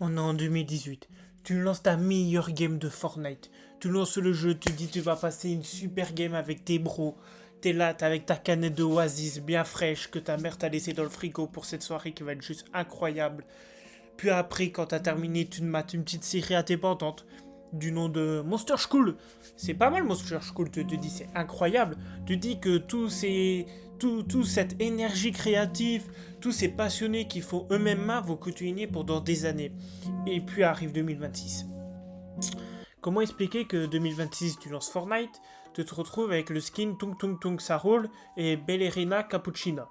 On est en 2018. Tu lances ta meilleure game de Fortnite. Tu lances le jeu, tu dis tu vas passer une super game avec tes bros. T'es là, t'es avec ta canette de Oasis bien fraîche que ta mère t'a laissé dans le frigo pour cette soirée qui va être juste incroyable. Puis après, quand t'as terminé, tu te mates une petite série à tes pentantes du nom de Monster School. C'est pas mal Monster School, tu te dis, c'est incroyable. Tu dis que tout cette énergie créative, tous ces passionnés qui font eux-mêmes main vont continuer pendant des années. Et puis arrive 2026. Comment expliquer que 2026 tu lances Fortnite, tu te retrouves avec le skin Tung Tung Tung ça roule et Ballerina Cappuccina.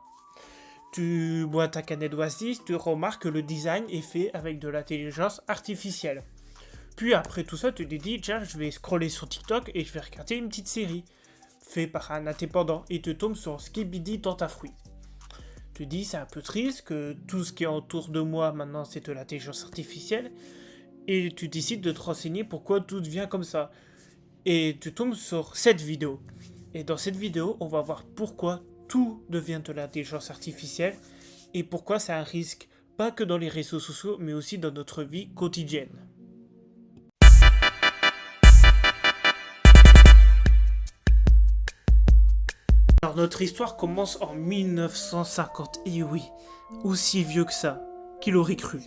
Tu bois ta canette d'Oasis, tu remarques que le design est fait avec de l'intelligence artificielle. Puis après tout ça, tu te dis, tiens, je vais scroller sur TikTok et je vais regarder une petite série faite par un indépendant et tu tombes sur Skibidi Tentafruit. Tu te dis, c'est un peu triste que tout ce qui est autour de moi maintenant c'est de l'intelligence artificielle et tu décides de te renseigner pourquoi tout devient comme ça. Et tu tombes sur cette vidéo. Et dans cette vidéo, on va voir pourquoi tout devient de l'intelligence artificielle et pourquoi c'est un risque, pas que dans les réseaux sociaux, mais aussi dans notre vie quotidienne. Alors notre histoire commence en 1950, et oui, aussi vieux que ça, qui l'aurait cru.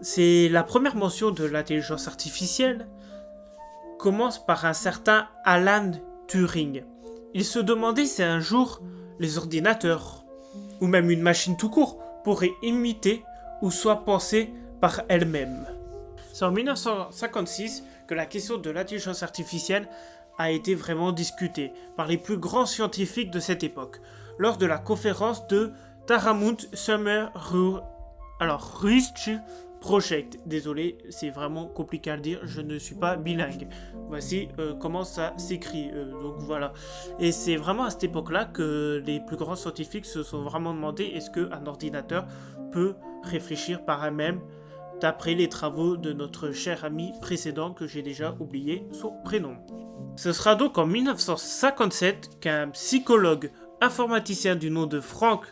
C'est la première mention de l'intelligence artificielle commence par un certain Alan Turing. Il se demandait si un jour les ordinateurs, ou même une machine tout court, pourraient imiter ou soit penser par elle-même. C'est en 1956 que la question de l'intelligence artificielle a été vraiment discutée par les plus grands scientifiques de cette époque, lors de la conférence de Taramount Summer Research Project. Désolé, c'est vraiment compliqué à le dire, je ne suis pas bilingue. Voici comment ça s'écrit, donc voilà. Et c'est vraiment à cette époque-là que les plus grands scientifiques se sont vraiment demandé est-ce qu'un ordinateur peut réfléchir par elle-même, d'après les travaux de notre cher ami précédent que j'ai déjà oublié son prénom. Ce sera donc en 1957 qu'un psychologue informaticien du nom de Frank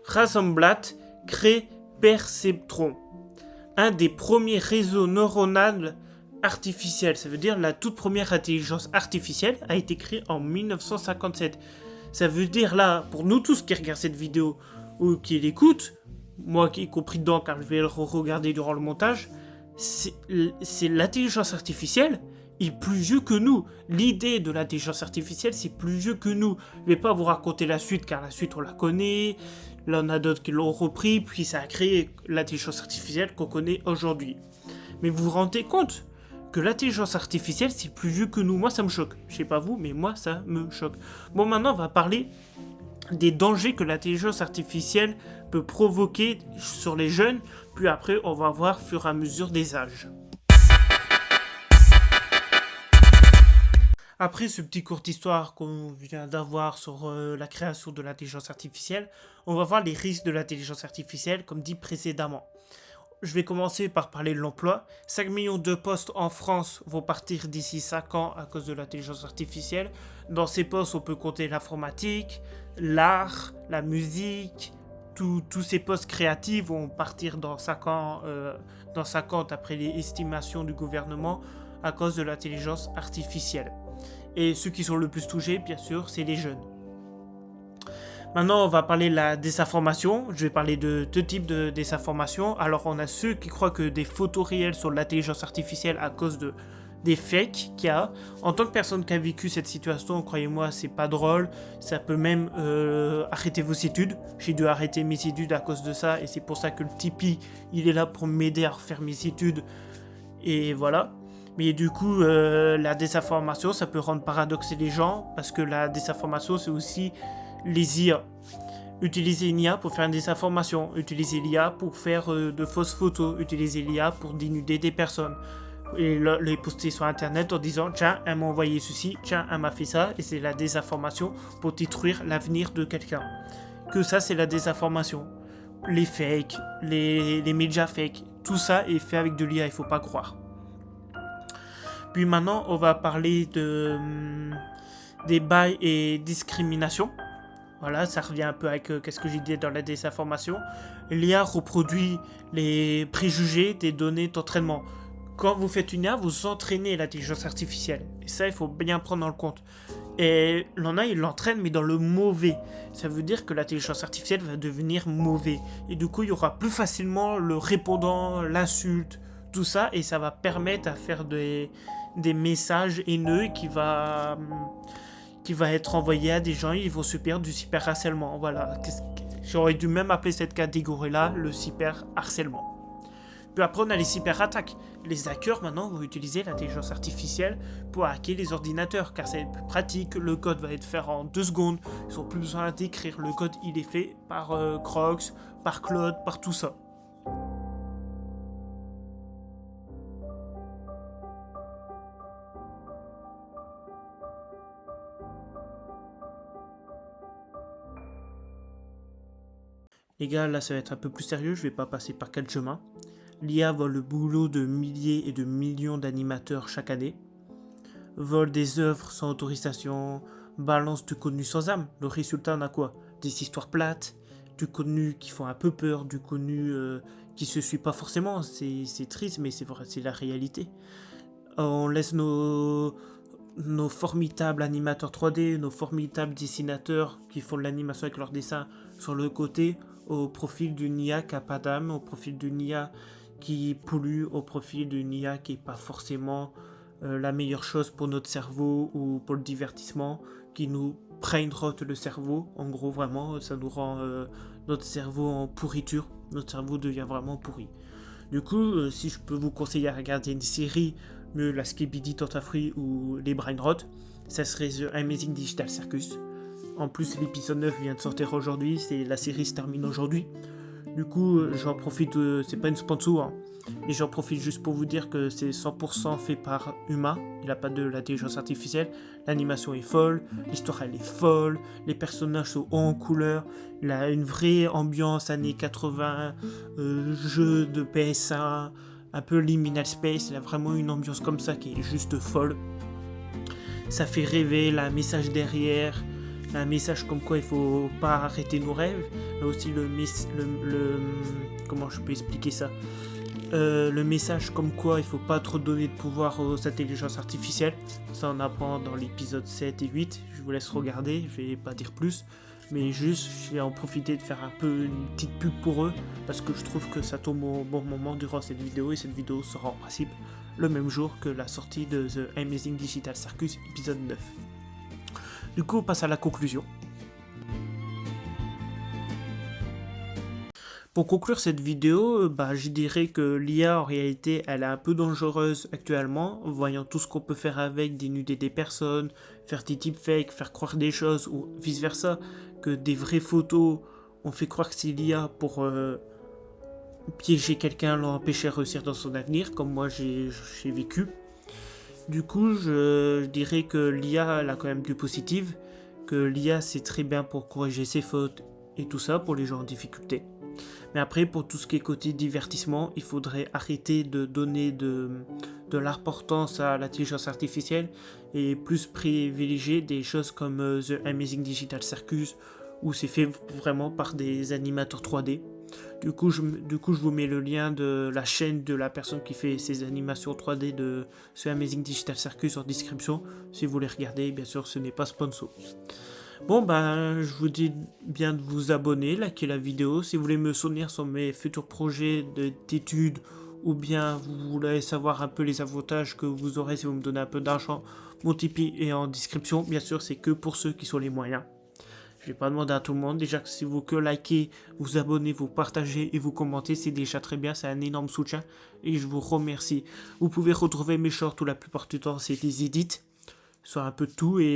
Rosenblatt crée Perceptron, un des premiers réseaux neuronaux artificiels. Ça veut dire la toute première intelligence artificielle a été créée en 1957. Ça veut dire là, pour nous tous qui regardent cette vidéo ou qui l'écoutent, moi qui y compris dedans car je vais le regarder durant le montage, c'est l'intelligence artificielle est plus vieux que nous. L'idée de l'intelligence artificielle, c'est plus vieux que nous. Je vais pas vous raconter la suite, car la suite, on la connaît. Là, on a d'autres qui l'ont repris, puis ça a créé l'intelligence artificielle qu'on connaît aujourd'hui. Mais vous vous rendez compte que l'intelligence artificielle, c'est plus vieux que nous. Moi, ça me choque. Je sais pas vous, mais moi, ça me choque. Bon, maintenant, on va parler des dangers que l'intelligence artificielle peut provoquer sur les jeunes. Puis après, on va voir au fur et à mesure des âges. Après ce petit court histoire qu'on vient d'avoir sur la création de l'intelligence artificielle, on va voir les risques de l'intelligence artificielle comme dit précédemment. Je vais commencer par parler de l'emploi. 5 millions de postes en France vont partir d'ici 5 ans à cause de l'intelligence artificielle. Dans ces postes, on peut compter l'informatique, l'art, la musique. Tous ces postes créatifs vont partir dans 5 ans, d'après les estimations du gouvernement, à cause de l'intelligence artificielle. Et ceux qui sont le plus touchés, bien sûr, c'est les jeunes. Maintenant, on va parler de la désinformation. Je vais parler de deux types de désinformation. Alors, on a ceux qui croient que des photos réelles sont de l'intelligence artificielle à cause des fakes qu'il y a. En tant que personne qui a vécu cette situation, croyez-moi, c'est pas drôle. Ça peut même arrêter vos études. J'ai dû arrêter mes études à cause de ça. Et c'est pour ça que le Tipeee, il est là pour m'aider à refaire mes études. Et voilà. Mais du coup, la désinformation, ça peut rendre paradoxer les gens, parce que la désinformation, c'est aussi les IA. Utiliser une IA pour faire une désinformation, utiliser l'IA pour faire de fausses photos, utiliser l'IA pour dénuder des personnes, et les poster sur Internet en disant « Tiens, elle m'a envoyé ceci, tiens, elle m'a fait ça », et c'est la désinformation pour détruire l'avenir de quelqu'un. Que ça, c'est la désinformation. Les fakes, les médias fakes, tout ça est fait avec de l'IA, il faut pas croire. Puis maintenant, on va parler des bails et discrimination. Voilà, ça revient un peu avec qu'est-ce que j'ai dit dans la désinformation. l'IA reproduit les préjugés des données d'entraînement. Quand vous faites une IA, vous entraînez l'intelligence artificielle. Et ça, il faut bien prendre en compte. Et il l'entraîne, mais dans le mauvais. Ça veut dire que l'intelligence artificielle va devenir mauvais. Et du coup, il y aura plus facilement le répondant, l'insulte, tout ça. Et ça va permettre à faire des messages haineux qui va être envoyé à des gens. Ils vont subir du cyberharcèlement. Voilà. J'aurais dû même appeler cette catégorie-là le cyberharcèlement. Puis après, on a les cyberattaques. Les hackers, maintenant, vont utiliser l'intelligence artificielle pour hacker les ordinateurs, car c'est plus pratique, le code va être fait en 2 secondes, ils n'ont plus besoin d'écrire, le code, il est fait par Crocs, par Claude, par tout ça. Les gars, là, ça va être un peu plus sérieux, je vais pas passer par 4 chemins. L'IA vole le boulot de milliers et de millions d'animateurs chaque année, vole des œuvres sans autorisation, balance du contenu sans âme. Le résultat, on a quoi? Des histoires plates, du contenu qui font un peu peur, du contenu qui se suit pas forcément. C'est triste, mais c'est vrai, c'est la réalité. On laisse nos formidables animateurs 3D, nos formidables dessinateurs qui font de l'animation avec leurs dessins sur le côté, au profil d'une IA qui n'a pas d'âme, au profil d'une IA qui pollue, au profil d'une IA qui n'est pas forcément la meilleure chose pour notre cerveau ou pour le divertissement, qui nous brainrotte le cerveau. En gros, vraiment, ça nous rend notre cerveau en pourriture. Notre cerveau devient vraiment pourri. Du coup, si je peux vous conseiller à regarder une série, mieux la Skibidi Tontafree ou les Brainrot, ça serait The Amazing Digital Circus. En plus, l'épisode 9 vient de sortir aujourd'hui, la série se termine aujourd'hui. Du coup, j'en profite, c'est pas une sponsor, hein, mais j'en profite juste pour vous dire que c'est 100% fait par humain, il n'a pas de l'intelligence artificielle, l'animation est folle, l'histoire elle est folle, les personnages sont hauts en couleur, il a une vraie ambiance années 80, jeu de PS1, un peu Liminal Space, il a vraiment une ambiance comme ça qui est juste folle. Ça fait rêver, il a un message derrière, un message comme quoi il faut pas arrêter nos rêves. Là aussi comment je peux expliquer ça, le message comme quoi il faut pas trop donner de pouvoir aux intelligences artificielles. Ça on apprend dans l'épisode 7 et 8. Je vous laisse regarder, je vais pas dire plus. Mais juste, je vais en profiter de faire un peu une petite pub pour eux, parce que je trouve que ça tombe au bon moment durant cette vidéo, et cette vidéo sera en principe le même jour que la sortie de The Amazing Digital Circus épisode 9. Du coup, on passe à la conclusion. Pour conclure cette vidéo, je dirais que l'IA en réalité elle est un peu dangereuse actuellement, voyant tout ce qu'on peut faire avec, dénuder des personnes, faire des deepfakes, faire croire des choses ou vice versa, que des vraies photos on fait croire que c'est l'IA pour piéger quelqu'un, l'empêcher de réussir dans son avenir, comme moi j'ai vécu. Du coup, je dirais que l'IA elle a quand même du positif, que l'IA c'est très bien pour corriger ses fautes et tout ça pour les gens en difficulté. Mais après, pour tout ce qui est côté divertissement, il faudrait arrêter de donner de l'importance à l'intelligence artificielle et plus privilégier des choses comme The Amazing Digital Circus, où c'est fait vraiment par des animateurs 3D. Du coup, je vous mets le lien de la chaîne de la personne qui fait ces animations 3D de The Amazing Digital Circus en description. Si vous voulez regarder, bien sûr, ce n'est pas sponsor. Bon, je vous dis bien de vous abonner, liker la vidéo. Si vous voulez me soutenir sur mes futurs projets d'études, ou bien vous voulez savoir un peu les avantages que vous aurez si vous me donnez un peu d'argent, mon Tipeee est en description. Bien sûr, c'est que pour ceux qui ont les moyens. Je vais pas demander à tout le monde. Déjà, si vous que likez, vous abonnez, vous partagez et vous commentez, c'est déjà très bien. C'est un énorme soutien et je vous remercie. Vous pouvez retrouver mes shorts où la plupart du temps, c'est des edits, soit un peu de tout et